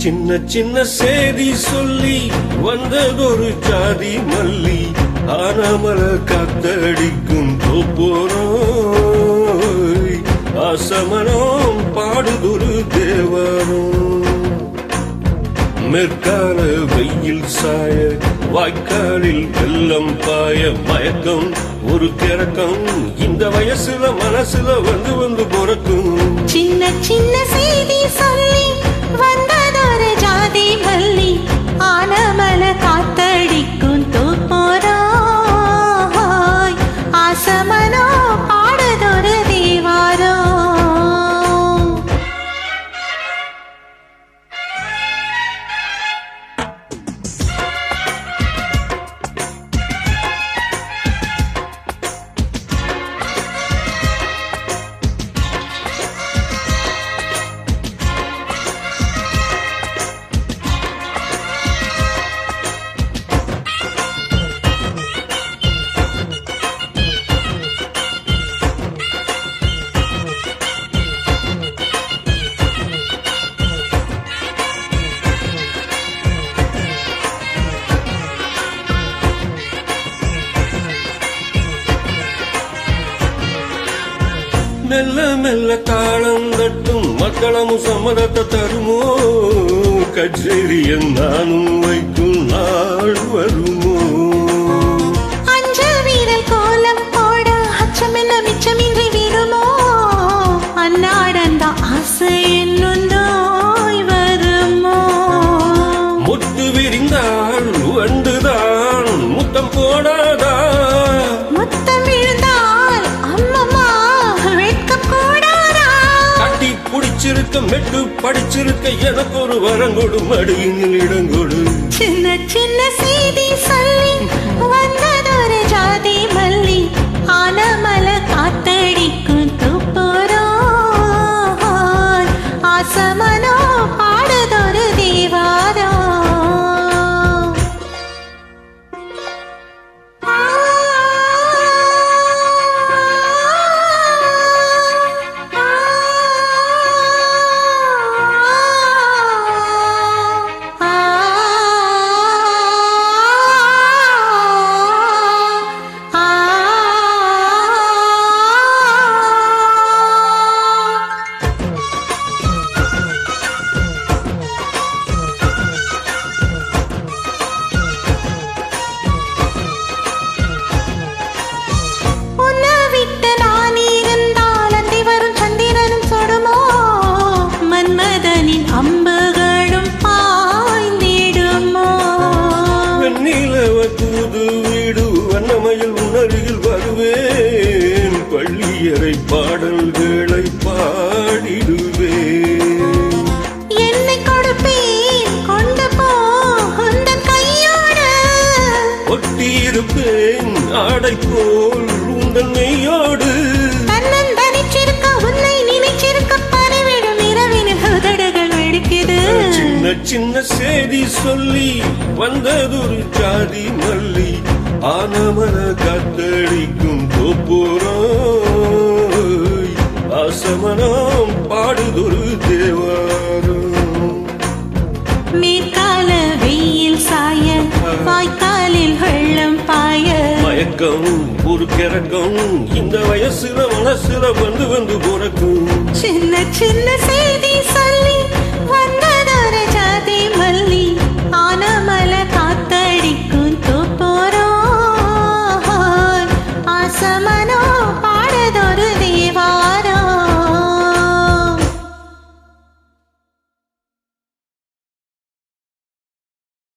சின்ன சின்ன செய்தி சொல்லி வந்ததொரு ஜாதி மல்லி ஆனமல காத்தடிக்கும் தோப்போரோய் ஆசமனம் பாடுதொரு தேவாரம் மேற்கால வெயில் சாய வாய்க்காலில் வெள்ளம் பாய மயக்கம் ஒரு கிறக்கம் இந்த வயசுல மனசுல வந்து வந்து பொறக்கும் சின்ன சின்ன செய்தி சொல்லி வந்ததொரு ஜாதி மல்லி ஆனமல காத்தடிக்கும் தோப்போராய் ஆசமனோ பாடுதொரு தேவாரோ மெல்ல மெல்ல தாளம் தட்டும் மக்களமும் சம்மதத்தை தருமோ கச்சேரியன் நானும் வைக்கும் நாள் வருமோ அஞ்சு வீரல் கோலம் போட அச்சமென்ன மிச்சமின்றி விடுமோ அன்னாடந்த ஆசை என்னும் நோய் வருமோ முத்து விரிந்தால் வண்டுதான் முத்தம் போடாதா முத்தம் விழுந்தால் அம்மம்மா வெட்கம் கூடாதா கட்டி புடிச்சிருக்க மெட்டு படிச்சிருக்க எனக்கு ஒரு வரங்கொடு மடியில் இடங்கொடு சின்ன சின்ன செய்தி சொல்லி வந்ததொரு ஜாதி மல்லி ஆனமல காத்தடிக்கும் தூப்போராய் ஆசமனோ பாடுதொரு தேவாரோ அம்புகளும் பாய்ந்திடுமோ வெண்ணிலவ தூது வீடு வண்ணமயில் உணர்வில் வருவேன் பள்ளியறை பாடல்களை பாடிடுவேன் என்னை கொடுப்பேன் கொண்டு போ உந்தன் கையோடு ஒட்டியிருப்பேன் ஆடை போல் உந்தன் மெய்யோடு தன்னந்தனிச்சிருக்க உன்னை நினைச்சிருக்க பறிவிடும் இரவினில் உதடுகள் வெடிக்குது சின்ன சின்ன செய்தி சொல்லி வந்ததொரு ஜாதி மல்லி ஆனமன காத்தடிக்கும் தோப்போராய் ஆசமனம் பாடுதொரு தேவாரம் மேற்கால வெயில் சாய வாய்க்காலில் வெள்ளம் பாய மயக்கம் ஒரு கிறக்கம் இந்த வயசுல மனசுல வந்து வந்து பொறக்கும் சின்ன சின்ன செய்தி சொல்லி வந்ததொரு ஜாதி மல்லி ஆனமல